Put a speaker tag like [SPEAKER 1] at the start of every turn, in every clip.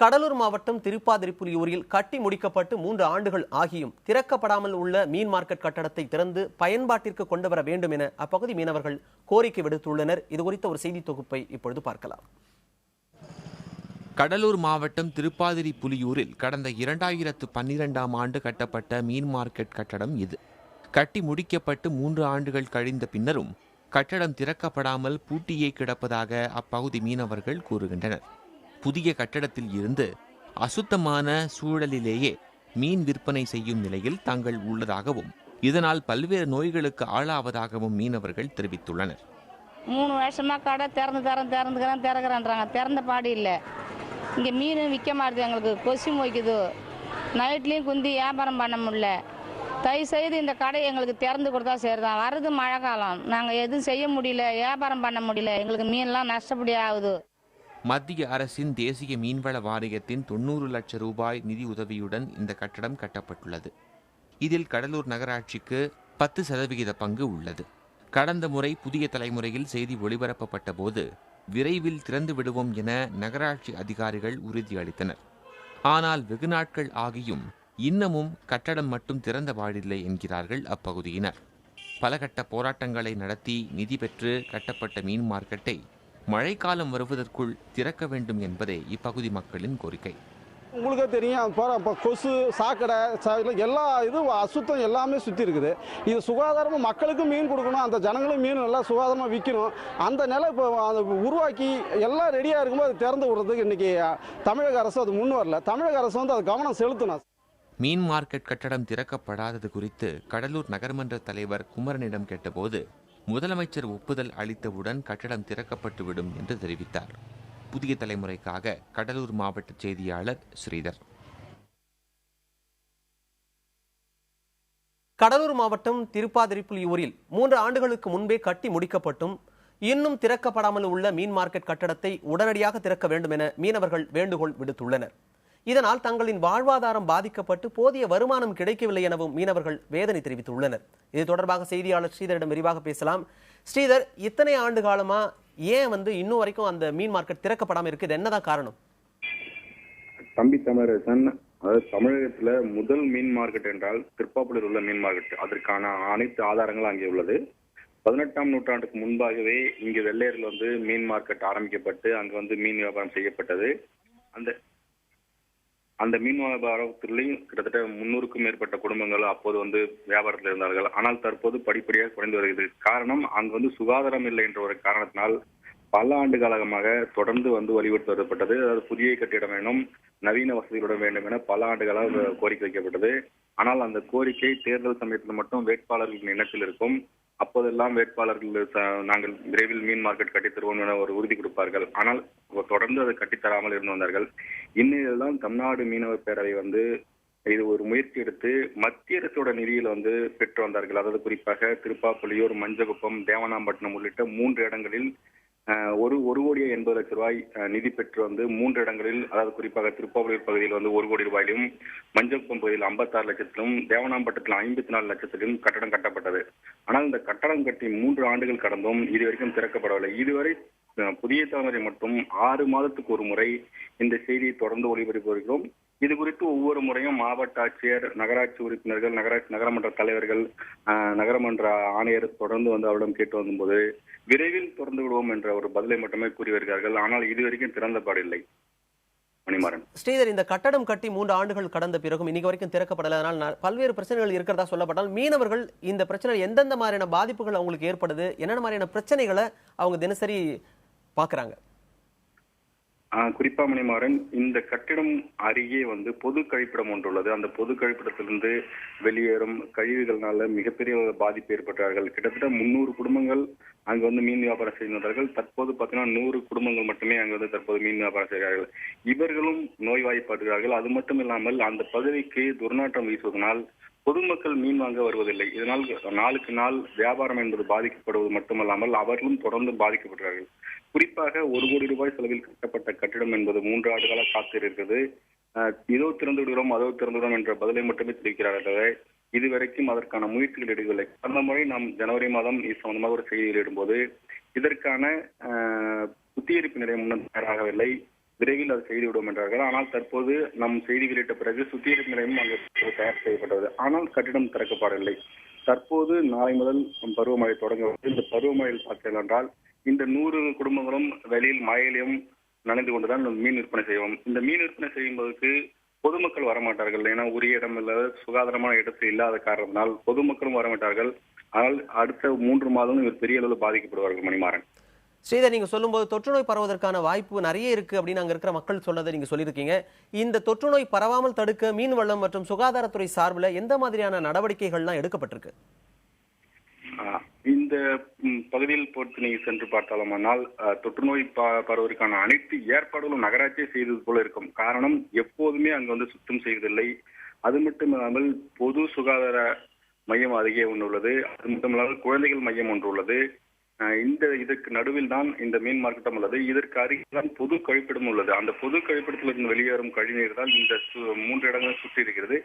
[SPEAKER 1] கடலூர் மாவட்டம் திருப்பாதிரிப்புலியூரில் கட்டி முடிக்கப்பட்டு 3 ஆண்டுகள் ஆகியும் திறக்கப்படாமல் உள்ள மீன் மார்க்கெட் கட்டடத்தை திறந்து பயன்பாட்டிற்கு கொண்டு வர வேண்டும் என அப்பகுதி மீனவர்கள் கோரிக்கை விடுத்துள்ளனர். இதுகுறித்த ஒரு செய்தி தொகுப்பை இப்பொழுது பார்க்கலாம்.
[SPEAKER 2] கடலூர் மாவட்டம் திருப்பாதிரிப்புலியூரில் கடந்த 2012ஆம் ஆண்டு கட்டப்பட்ட மீன் மார்க்கெட் கட்டடம் இது. கட்டி முடிக்கப்பட்டு 3 ஆண்டுகள் கழிந்த பின்னரும் கட்டடம் திறக்கப்படாமல் பூட்டியே கிடப்பதாக அப்பகுதி மீனவர்கள் கூறுகின்றனர். புதிய கட்டடத்தில் இருந்து அசுத்தமான சூழலிலேயே மீன் விற்பனை செய்யும் நிலையில் தாங்கள் உள்ளதாகவும் இதனால் பல்வேறு நோய்களுக்கு ஆளாவதாகவும் மீனவர்கள் தெரிவித்துள்ளனர்.
[SPEAKER 3] 3 வருஷமா கடை திறக்கிறான்றாங்க. திறந்த பாடு இல்லை. இங்கே மீன் விற்க மாட்டுது. எங்களுக்கு கொசு மொய்க்குது. நைட்லேயும் குந்தி வியாபாரம் பண்ண முடியல. தயவுசெய்து இந்த கடை எங்களுக்கு திறந்து கொடுத்தா சரிதான். வர்றது மழை காலம். நாங்கள் எதுவும் செய்ய முடியல, வியாபாரம் பண்ண முடியல. எங்களுக்கு மீன்லாம் நஷ்டப்படி ஆகுது.
[SPEAKER 2] மத்திய அரசின் தேசிய மீன்வள வாரியத்தின் 90 லட்சம் ரூபாய் நிதி உதவியுடன் இந்த கட்டடம் கட்டப்பட்டுள்ளது. இதில் கடலூர் நகராட்சிக்கு 10% பங்கு உள்ளது. கடந்த முறை புதிய தலைமுறையில் செய்தி ஒளிபரப்பப்பட்ட போது விரைவில் திறந்து விடுவோம் என நகராட்சி அதிகாரிகள் உறுதியளித்தனர். ஆனால் வெகு நாட்கள் ஆகியும் இன்னமும் கட்டடம் மட்டும் திறந்த பாடில்லை என்கிறார்கள் அப்பகுதியினர். பல கட்ட போராட்டங்களை நடத்தி நிதி பெற்று கட்டப்பட்ட மீன் மார்க்கெட்டை மழைக்காலம் வருவதற்குள் திறக்க வேண்டும் என்பதே இப்பகுதி மக்களின் கோரிக்கை.
[SPEAKER 4] உங்களுக்கே தெரியும், கொசு, சாக்கடை, எல்லா இதுவும் அசுத்தம் எல்லாமே சுற்றி இருக்குது. இது சுகாதாரமாக மக்களுக்கும் மீன் கொடுக்கணும், அந்த ஜனங்களும் மீன் நல்லா சுகாதாரமாக விற்கணும். அந்த நிலை இப்போ அதை உருவாக்கி எல்லாம் ரெடியாக இருக்கும்போது அது திறந்து விடுறதுக்கு இன்றைக்கி தமிழக அரசு அது முன் வரல. தமிழக அரசு அது கவனம் செலுத்தணும்.
[SPEAKER 2] மீன் மார்க்கெட் கட்டடம் திறக்கப்படாதது குறித்து கடலூர் நகர்மன்ற தலைவர் குமரனிடம் கேட்டபோது முதலமைச்சர் ஒப்புதல் அளித்தவுடன் கட்டடம் திறக்கப்பட்டுவிடும் என்று தெரிவித்தார். புதிய தலைமுறைக்காக கடலூர் மாவட்ட செய்தியாளர் ஸ்ரீதர்.
[SPEAKER 1] கடலூர் மாவட்டம் திருப்பாதிரிப்புலியூரில் 3 ஆண்டுகளுக்கு முன்பே கட்டி முடிக்கப்பட்டும் இன்னும் திறக்கப்படாமல் உள்ள மீன் மார்க்கெட் கட்டடத்தை உடனடியாக திறக்க வேண்டும் என மீனவர்கள் வேண்டுகோள் விடுத்துள்ளனர். இதனால் தங்களின் வாழ்வாதாரம் பாதிக்கப்பட்டு போதிய வருமானம் கிடைக்கவில்லை எனவும் மீனவர்கள் வேதனை தெரிவித்துள்ளனர். இது தொடர்பாக செய்தியாளர் ஸ்ரீதரிடம் விரிவாக பேசலாம். ஸ்ரீதர், இத்தனை ஆண்டு காலமா ஏன் இன்னும் வரைக்கும் அந்த மீன் மார்க்கெட் திறக்கப்படாம இருக்கு? என்னதான் காரணம்?
[SPEAKER 5] தம்பி தமிழரசன், அதாவது தமிழகத்துல முதல் மீன் மார்க்கெட் என்றால் திருப்பாப்புலியூர் உள்ள மீன் மார்க்கெட். அதற்கான அனைத்து ஆதாரங்களும் அங்கே உள்ளது. 18ஆம் நூற்றாண்டுக்கு முன்பாகவே இங்கு வெள்ளையர்கள் மீன் மார்க்கெட் ஆரம்பிக்கப்பட்டு அங்கு மீன் வியாபாரம் செய்யப்பட்டது. அந்த மீன் வியாபாரத்திலையும் கிட்டத்தட்ட 300க்கும் மேற்பட்ட குடும்பங்கள் அப்போது வியாபாரத்தில் இருந்தார்கள். ஆனால் தற்போது படிப்படியாக குறைந்து வருகிறது. காரணம், அங்கு சுகாதாரம் இல்லை என்ற ஒரு காரணத்தினால் பல ஆண்டு காலமாக தொடர்ந்து வலியுறுத்தி வரப்பட்டது. அதாவது புதிய கட்டிடம் வேணும், நவீன வசதிகளுடன் வேண்டும் என பல ஆண்டுகளாக கோரிக்கை வைக்கப்பட்டது. ஆனால் அந்த கோரிக்கை தேர்தல் சமயத்தில் மட்டும் வேட்பாளர்களின் எண்ணத்தில் இருக்கும். அப்போதெல்லாம் வேட்பாளர்கள் நாங்கள் விரைவில் மீன் மார்க்கெட் கட்டித்தருவோம் என ஒரு உறுதி கொடுப்பார்கள். ஆனால் தொடர்ந்து அதை கட்டித்தராமல் இருந்து வந்தார்கள். இந்நிலையில்தான் தமிழ்நாடு மீனவர் பேரவை இது ஒரு முயற்சி எடுத்து மத்திய அரசோட நிதியில் பெற்று வந்தார்கள். அதாவது குறிப்பாக திருப்பாப்புலியூர், மஞ்சகுப்பம், தேவனாம்பட்டினம் உள்ளிட்ட 3 இடங்களில் 1,80,00,000 ரூபாய் நிதி பெற்று 3 இடங்களில், அதாவது குறிப்பாக திருப்பாப்புலியூர் பகுதியில் 1 கோடி ரூபாயிலும், மஞ்சக்குப்பம் பகுதியில் 56 லட்சத்திலும், தேவனாம்பட்டத்தில் 54 லட்சத்திலும் கட்டடம் கட்டப்பட்டது. ஆனால் இந்த கட்டடம் கட்டி 3 ஆண்டுகள் கடந்தும் இதுவரைக்கும் திறக்கப்படவில்லை. இதுவரை புதிய தலைமுறை மட்டும் 6 மாதத்துக்கு ஒரு முறை இந்த செய்தியை தொடர்ந்து ஒளிபரப்பி வருகிறோம். இது குறித்து ஒவ்வொரு முறையும் மாவட்ட ஆட்சியர், நகராட்சி உறுப்பினர்கள், நகரமன்ற தலைவர்கள், நகரமன்ற ஆணையர் தொடர்ந்து அவரிடம் கேட்டு வந்தபோது விரைவில் திறந்து விடுவோம் என்ற ஒரு பதிலை மட்டுமே கூறி வருகிறார்கள். ஆனால் இதுவரைக்கும் திறந்த பாடில்லை. மணிமாறன்.
[SPEAKER 1] ஸ்ரீதர், இந்த கட்டடம் கட்டி 3 ஆண்டுகள் கடந்த பிறகும் இன்னைக்கு வரைக்கும் திறக்கப்படல. அதனால் பல்வேறு பிரச்சனைகள் இருக்கிறதா சொல்லப்பட்டால் மீனவர்கள் இந்த பிரச்சனை எந்தெந்த மாதிரியான பாதிப்புகள் அவங்களுக்கு ஏற்படுது, என்னென்ன மாதிரியான பிரச்சனைகளை அவங்க தினசரி பாக்குறாங்க?
[SPEAKER 5] குறிப்பா மணிமாறன், இந்த கட்டிடம் அருகே பொது கழிப்பிடம் ஒன்று உள்ளது. அந்த பொது கழிப்பிடத்திலிருந்து வெளியேறும் கழிவுகள்னால மிகப்பெரிய பாதிப்பு ஏற்பட்டார்கள். கிட்டத்தட்ட 300 குடும்பங்கள் அங்கு மீன் வியாபாரம் செய்கின்றார்கள். தற்போது பார்த்தீங்கன்னா 100 குடும்பங்கள் மட்டுமே அங்கு தற்போது மீன் வியாபாரம் செய்கிறார்கள். இவர்களும் நோய்வாய்ப்படுகிறார்கள். அது மட்டும் இல்லாமல் அந்த பகுதிக்கு துர்நாற்றம் வீசுவதனால் பொதுமக்கள் மீன் வாங்க வருவதில்லை. இதனால் நாளுக்கு நாள் வியாபாரம் என்பது பாதிக்கப்படுவது மட்டுமல்லாமல் அவர்களும் தொடர்ந்து பாதிக்கப்படுகிறார்கள். குறிப்பாக 1 கோடி ரூபாய் செலவில் கட்டப்பட்ட கட்டிடம் என்பது 3 ஆண்டுகால காத்திருக்கிறது. இதோ திறந்து விடுகிறோம், அதோ திறந்து விடுகிறோம் என்ற பதிலை மட்டுமே தெரிவிக்கிறார்கள். இதுவரைக்கும் அதற்கான முயற்சிகள் எடுக்கவில்லை. கடந்த முறை நாம் ஜனவரி மாதம் இது சம்பந்தமாக ஒரு செய்தி வெளியிடும்போது இதற்கான சுத்திகரிப்பு நிலையம் முன்னும் தயாராகவில்லை. விரைவில் அது செய்துவிடும் என்றார்கள். ஆனால் தற்போது நம் செய்தி வெளியிட்ட பிறகு சுத்திகரிப்பு நிலையம் அங்கு தயார் செய்யப்பட்டது. ஆனால் கட்டிடம் திறக்கப்படவில்லை. தற்போது நாளை முதல் பருவமழை தொடங்க. இந்த பருவமழையில் பார்த்தீர்கள் என்றால் இந்த 100 குடும்பங்களும் வெளியில் மழையிலும் நனைந்து கொண்டுதான் மீன் விற்பனை செய்வோம். இந்த மீன் விற்பனை செய்யும்போது பொதுமக்கள் வரமாட்டார்கள். ஏன்னா உரிய இடம் இல்லாத சுகாதாரமான இடத்தில் இல்லாத காரணத்தினால் பொதுமக்களும் வரமாட்டார்கள். ஆனால் அடுத்த 3 மாதம் இவர் பெரிய அளவில் பாதிக்கப்படுவார்கள். மணிமாறன்,
[SPEAKER 1] ஸ்ரீதர், நீங்க சொல்லும்போது தொற்று நோய் பரவுவதற்கான வாய்ப்பு நிறைய இருக்கு அப்படின்னு அங்க இருக்கிற மக்கள் சொன்னதை நீங்க சொல்லியிருக்கீங்க. இந்த தொற்று நோய் பரவாமல் தடுக்க மீன்வளம் மற்றும் சுகாதாரத்துறை சார்பில் எந்த மாதிரியான நடவடிக்கைகள்லாம் எடுக்கப்பட்டிருக்கு?
[SPEAKER 5] இந்த பகுதியில் பொறுத்து நீங்க சென்று பார்த்தாலுமானால் தொற்று நோய் பரவுவதற்கான அனைத்து ஏற்பாடுகளும் நகராட்சியே செய்தது போல இருக்கும். காரணம், எப்போதுமே அங்கு வந்து சுத்தம் செய்வதில்லை. அது மட்டும் இல்லாமல் பொது சுகாதார மையம் அருகே ஒன்று உள்ளது. அது மட்டும் இல்லாமல் குழந்தைகள் மையம் ஒன்று உள்ளது. இதற்கு நடுவில் தான் இந்த மீன் மார்க்கெட்டம் உள்ளது. இதற்கு அருகில் தான் பொது கழிப்பிடம் உள்ளது. அந்த பொது கழிப்பிடத்திலிருந்து வெளியேறும் கழிநீர் தான் இந்த 3 இடங்களும் சுற்றி இருக்கிறது.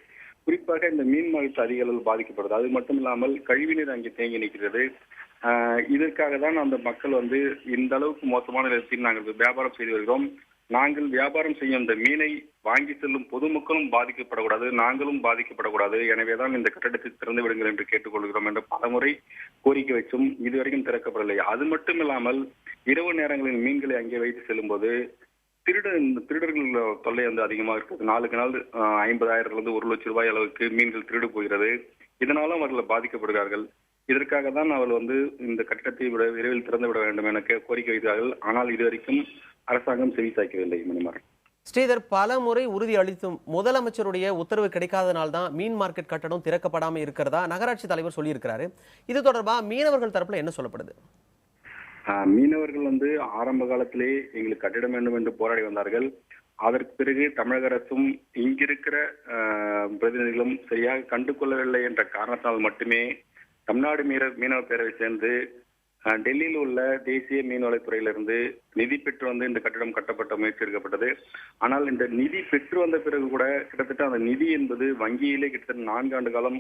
[SPEAKER 5] குறிப்பாக இந்த மீன் மார்க்கெட் அதிக அளவில் பாதிக்கப்படுது. அது மட்டும் இல்லாமல் கழிவுநீர் அங்கே தேங்கி நிற்கிறது. இதற்காக தான் அந்த மக்கள் வந்து இந்த அளவுக்கு மோசமான நிலத்தில் நாங்கள் வியாபாரம் செய்து வருகிறோம். நாங்கள் வியாபாரம் செய்யும் இந்த மீனை வாங்கி செல்லும் பொதுமக்களும் பாதிக்கப்படக்கூடாது, நாங்களும் பாதிக்கப்படக்கூடாது. எனவேதான் இந்த கட்டடத்தை திறந்து விடுங்கள் என்று கேட்டுக்கொள்கிறோம் என்று பலமுறை கோரிக்கை வச்சும் இதுவரைக்கும் திறக்கப்படவில்லை. அது மட்டும் இல்லாமல் இரவு நேரங்களில் மீன்களை அங்கே வைத்து செல்லும் போது திருடர்கள் தொல்லை வந்து அதிகமாக இருக்குது. நாளுக்கு நாள் 50,000 1 லட்சம் ரூபாய் அளவுக்கு மீன்கள் திருடு போகிறது. இதனாலும் அவர்கள் பாதிக்கப்படுகிறார்கள். இதற்காக தான் அவர்கள் வந்து இந்த கட்டடத்தை விரைவில் திறந்து விட வேண்டும் என கோரிக்கை வைத்தார்கள். ஆனால் இதுவரைக்கும் அரசாங்கம் செவி சாய்க்கவில்லை. மணிமாறன்,
[SPEAKER 1] ஸ்ரீதர், பல முறை உறுதி அளித்தும் முதலமைச்சருடைய உத்தரவு கிடைக்காதனால்தான் மீன் மார்க்கெட் கட்டடம் திறக்கப்படாம இருக்கிறதா நகராட்சி தலைவர் சொல்லியிருக்கிறாரு. இது தொடர்பா மீனவர்கள் தரப்புல என்ன சொல்லப்படுது?
[SPEAKER 5] மீனவர்கள் வந்து ஆரம்ப காலத்திலே எங்களுக்கு கட்டிடம் வேண்டும் என்று போராடி வந்தார்கள். அதற்கு பிறகு தமிழக அரசும் இங்கிருக்கிற பிரதிநிதிகளும் சரியாக கண்டு கொள்ளவில்லை என்ற காரணத்தால் மட்டுமே தமிழ்நாடு மீனவ பேரவை சேர்ந்து டெல்லியில் உள்ள தேசிய மீன்வளத்துறையிலிருந்து நிதி பெற்று வந்து இந்த கட்டிடம் கட்டப்பட்ட முயற்சி எடுக்கப்பட்டது. ஆனால் இந்த நிதி பெற்று வந்த பிறகு கூட கிட்டத்தட்ட அந்த நிதி என்பது வங்கியிலே கிட்டத்தட்ட 4 ஆண்டு காலம்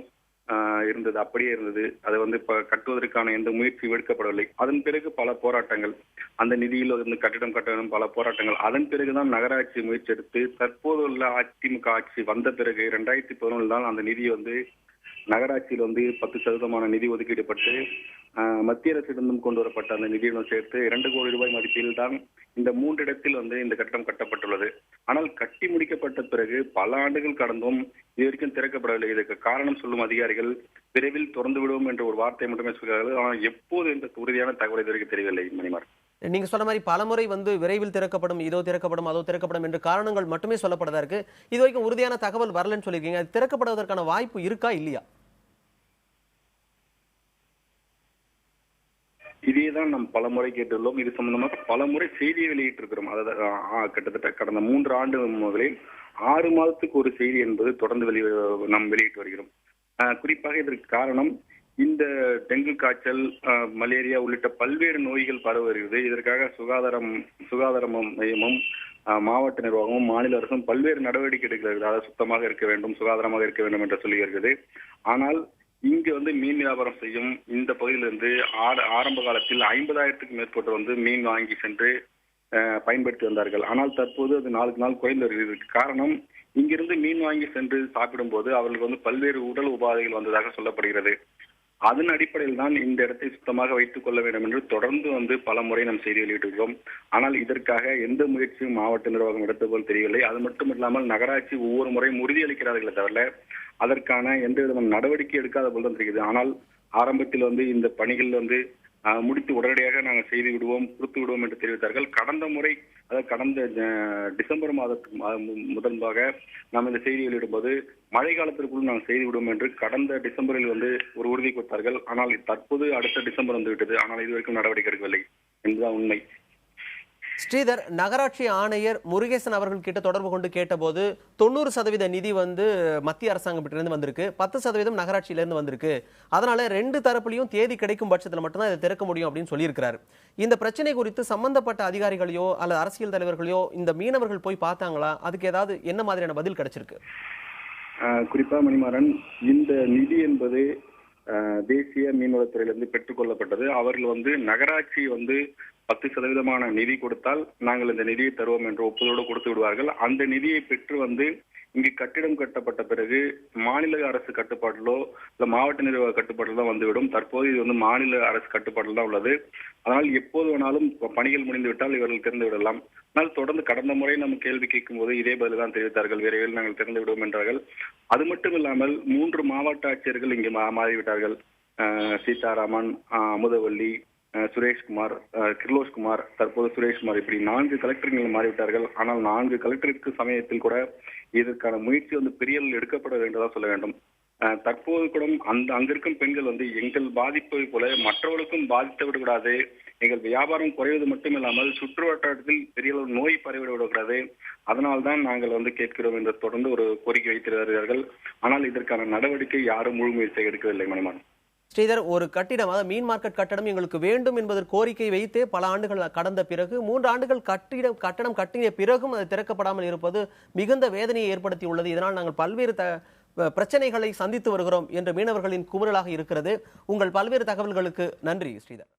[SPEAKER 5] இருந்தது, அப்படியே இருந்தது. அதை வந்து இப்ப கட்டுவதற்கான எந்த முயற்சியும் எடுக்கப்படவில்லை. அதன் பிறகு பல போராட்டங்கள், அந்த நிதியில் வந்து கட்டிடம் கட்டணும் பல போராட்டங்கள். அதன் பிறகுதான் நகராட்சி முயற்சி எடுத்து தற்போது உள்ள அதிமுக ஆட்சி வந்த பிறகு 2011 தான் அந்த நிதி வந்து நகராட்சியில் வந்து 10% நிதி ஒதுக்கீடுபட்டு மத்திய அரசிடம் கொண்டு வரப்பட்ட அந்த நிதியுடன் சேர்த்து 2 கோடி ரூபாய் மதிப்பில் தான் இந்த 3 இடத்தில் வந்து இந்த கட்டடம் கட்டப்பட்டுள்ளது. ஆனால் கட்டி முடிக்கப்பட்ட பிறகு பல ஆண்டுகள் கடந்தும் இதுவரைக்கும் திறக்கப்படவில்லை. இதற்கு காரணம் சொல்லும் அதிகாரிகள் விரைவில் திறந்து விடுவோம் என்ற ஒரு வார்த்தை மட்டுமே சொல்கிறார்கள். ஆனால் எப்போது என்ற உறுதியான தகவல் இதுவரைக்கும் தெரியவில்லை. மணிமார்,
[SPEAKER 1] நீங்க சொன்ன மாதிரி பலமுறை வந்து விரைவில் திறக்கப்படும், இதோ திறக்கப்படும், அதோ திறக்கப்படும் என்று காரணங்கள் மட்டுமே சொல்லப்படதா இருக்கு. இது வரைக்கும் உறுதியான தகவல் வரலன்னு சொல்லியிருக்கீங்க. அது திறக்கப்படுவதற்கான வாய்ப்பு இருக்கா இல்லையா?
[SPEAKER 5] இதேதான் நாம் பல முறை கேட்டுள்ளோம். இது சம்பந்தமாக பல முறை செய்தியை வெளியிட்டிருக்கிறோம். அதாவது கிட்டத்தட்ட கடந்த 3 ஆண்டுகளில் 6 மாதத்துக்கு ஒரு செய்தி என்பது தொடர்ந்து நாம் வெளியிட்டு வருகிறோம். குறிப்பாக இதற்கு காரணம் இந்த டெங்கு காய்ச்சல், மலேரியா உள்ளிட்ட பல்வேறு நோய்கள் பரவி வருகிறது. இதற்காக சுகாதார மையமும் மாவட்ட நிர்வாகமும் மாநில அரசும் பல்வேறு நடவடிக்கை எடுக்கிறது. அதாவது சுத்தமாக இருக்க வேண்டும், சுகாதாரமாக இருக்க வேண்டும் என்று சொல்லி வருகிறது. ஆனால் இங்கு வந்து மீன் வியாபாரம் செய்யும் இந்த பகுதியிலிருந்து ஆரம்ப காலத்தில் 50,000க்கும் மேற்பட்டு வந்து மீன் வாங்கி சென்று பயன்படுத்தி வந்தார்கள். ஆனால் தற்போது அது நாளுக்கு நாள் குறைந்து வருகிறது. காரணம், இங்கிருந்து மீன் வாங்கி சென்று சாப்பிடும் போது அவர்களுக்கு வந்து பல்வேறு உடல் உபாதைகள் வந்ததாக சொல்லப்படுகிறது. அதன் அடிப்படையில் தான் இந்த இடத்தை சுத்தமாக வைத்துக் கொள்ள வேண்டும் என்று தொடர்ந்து வந்து பல முறை நாம் செய்தி வெளியிட்டிருக்கிறோம். ஆனால் இதற்காக எந்த முயற்சியும் மாவட்ட நிர்வாகம் எடுத்த போல் தெரியவில்லை. அது மட்டும் இல்லாமல் நகராட்சி ஒவ்வொரு முறையும் உறுதியளிக்கிறார்களே தவிர அதற்கான எந்த விதமான நடவடிக்கை எடுக்காத போல் தான் தெரிகிறது. ஆனால் ஆரம்பத்தில் வந்து இந்த பணிகள் வந்து முடித்து உடனடியாக நாங்கள் செய்து விடுவோம், கொடுத்து விடுவோம் என்று தெரிவித்தார்கள். கடந்த முறை, அதாவது கடந்த டிசம்பர் முதன்பாக நாம் இந்த செய்தி வெளியிடும்போது மழை காலத்திற்குள் நாங்கள் செய்து விடுவோம் என்று கடந்த டிசம்பரில் வந்து ஒரு உறுதி கொடுத்தார்கள். ஆனால் தற்போது அடுத்த டிசம்பர் வந்துவிட்டது. ஆனால் இதுவரைக்கும் நடவடிக்கை எடுக்கவில்லை என்பதுதான் உண்மை.
[SPEAKER 1] ஸ்ரீதர், நகராட்சி ஆணையர் முருகேசன் அவர்கள் கிட்ட தொடர்பு கொண்டு கேட்டபோது 90% நிதி வந்து மத்திய அரசாங்கத்திலிருந்து வந்திருக்கு, 10% நகராட்சியிலிருந்து வந்திருக்கு. அதனால 2 தரப்புலையும் தேதி கிடைக்கும் பட்சத்தில் மட்டும்தான் இதை திறக்க முடியும் அப்படின்னு சொல்லியிருக்கிறார். இந்த பிரச்சனை குறித்து சம்பந்தப்பட்ட அதிகாரிகளையோ அல்லது அரசியல் தலைவர்களையோ இந்த மீனவர்கள் போய் பார்த்தாங்களா? அதுக்கு ஏதாவது என்ன மாதிரியான பதில் கிடைச்சிருக்கு?
[SPEAKER 5] குறிப்பா மணிமாறன், இந்த நிதி என்பது தேசிய மீன்வளத்துறையிலிருந்து பெற்றுக்கொள்ளப்பட்டது. அவர்கள் நகராட்சி 10% நிதி கொடுத்தால் நாங்கள் இந்த நிதியை தருவோம் என்ற ஒப்புதலோடு கொடுத்து விடுவார்கள். அந்த நிதியை பெற்று இங்கு கட்டிடம் கட்டப்பட்ட பிறகு மாநில அரசு கட்டுப்பாட்டிலோ இல்ல மாவட்ட நிர்வாக கட்டுப்பாட்டில் தான் வந்துவிடும். தற்போது இது மாநில அரசு கட்டுப்பாட்டில் தான் உள்ளது. அதனால் எப்போது வேணாலும் பணிகள் முடிந்துவிட்டால் இவர்கள் திறந்து விடலாம். ஆனால் தொடர்ந்து கடந்த முறை நம்ம கேள்வி கேட்கும் போது இதே பதில் தான் தெரிவித்தார்கள், விரைவில் நாங்கள் திறந்து விடுவோம் என்றார்கள். அது மட்டும் இல்லாமல் 3 மாவட்ட ஆட்சியர்கள் இங்கு மாறிவிட்டார்கள். சீதாராமன், அமுதவல்லி, சுரேஷ்குமார், கிர்லோஷ்குமார், தற்போது சுரேஷ்குமார், இப்படி 4 கலெக்டர்கள் மாறிவிட்டார்கள். ஆனால் 4 கலெக்டருக்கு சமயத்தில் கூட இதற்கான முயற்சி பெரிய அளவில் எடுக்கப்பட வேண்டும்தான் சொல்ல வேண்டும். தற்போது கூட அங்கிருக்கும் பெண்கள் எங்கள் பாதிப்பை போல மற்றவர்களுக்கும் பாதித்து விடக்கூடாது, எங்கள் வியாபாரம் குறைவது மட்டும் இல்லாமல் சுற்று வட்டாரத்தில் பெரிய அளவு நோய் பரவிட விடக்கூடாது, அதனால்தான் நாங்கள் கேட்கிறோம் என்று தொடர்ந்து ஒரு கோரிக்கை வைத்திருக்கிறார்கள். ஆனால் இதற்கான நடவடிக்கை யாரும் முழு முயற்சியை எடுக்கவில்லை. மணிமான்
[SPEAKER 1] ஸ்ரீதர், ஒரு கட்டிடம், அதாவது மீன் மார்க்கெட் கட்டடம் எங்களுக்கு வேண்டும் என்பதற்கு கோரிக்கை வைத்தே பல ஆண்டுகள் கடந்த பிறகு 3 ஆண்டுகள் கட்டடம் கட்டிய பிறகும் அது திறக்கப்படாமல் இருப்பது மிகுந்த வேதனையை ஏற்படுத்தியுள்ளது. இதனால் நாங்கள் பல்வேறு பிரச்சனைகளை சந்தித்து வருகிறோம் என்று மீனவர்களின் குமுறலாக இருக்கிறது. உங்கள் பல்வேறு தகவல்களுக்கு நன்றி ஸ்ரீதர்.